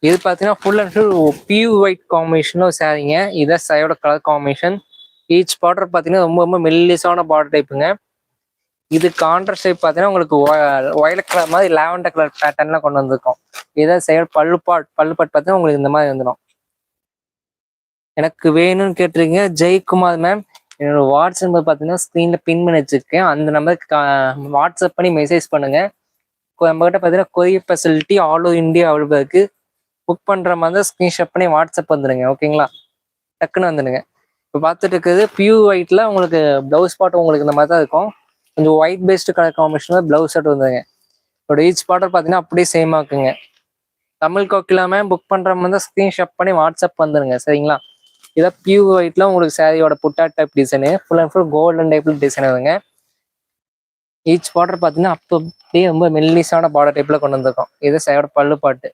இது பார்த்தீங்கன்னா full and full pure white காம்பினேஷனில் சாரீங்க. இதான் சாரியோட கலர் காம்பினேஷன். ஈச் பார்டர் பார்த்தீங்கன்னா ரொம்ப ரொம்ப மெல்லிசான பார்டர் டைப்புங்க. இது கான்ட்ராஸ்ட் டைப் பார்த்தீங்கன்னா உங்களுக்கு ஒயலட் கலர் மாதிரி லாவெண்டர் கலர் பேட்டர்ன்லாம் கொண்டு வந்திருக்கோம். இதான் சாரியோட பல்லுப்பாட் பார்த்தீங்கன்னா உங்களுக்கு இந்த மாதிரி வந்துடும். எனக்கு வேணும்னு கேட்டிருக்கீங்க ஜெயக்குமார் மேம். என்னோட வாட்ஸ்அப் நம்பர் பார்த்தீங்கன்னா ஸ்க்ரீனில் பின் பண்ணி வச்சுருக்கேன். அந்த நம்பருக்கு வாட்ஸ்அப் பண்ணி மெசேஜ் பண்ணுங்கள். நம்மகிட்ட பார்த்தீங்கன்னா courier facility all over India available இருக்குது. புக் பண்ணுற மாதிரி தான் ஸ்க்ரீன்ஷாட் பண்ணி வாட்ஸ்அப் வந்துடுங்க. ஓகேங்களா, டக்குன்னு வந்துடுங்க. இப்போ பார்த்துட்டு இருக்குது பியூ ஒயிட்டில் உங்களுக்கு ப்ளவுஸ் பாட் உங்களுக்கு இந்த மாதிரி தான் இருக்கும். கொஞ்சம் white based colour combination blouse shirt வந்துடுங்க. இப்போ ஈச் பார்டர் பார்த்தீங்கன்னா அப்படியே சேமாக இருக்குங்க. தமிழ் கோக்கிலாம புக் பண்ணுற மாதிரி தான் ஸ்க்ரீன்ஷாட் பண்ணி வாட்ஸ்அப் வந்துடுங்க. சரிங்களா, இதான் பியூ ஒயிட்டில் உங்களுக்கு சாரியோட புட்டா type design. Full and full golden டைப்பில் டிசைன் வருங்க. ஈச் பார்டர் பார்த்தீங்கன்னா அப்படியே ரொம்ப மெல்லிஸான பார்டர் டைப்பில் கொண்டு வந்திருக்கோம். இது சாரியோட பல்லு பாட்டு.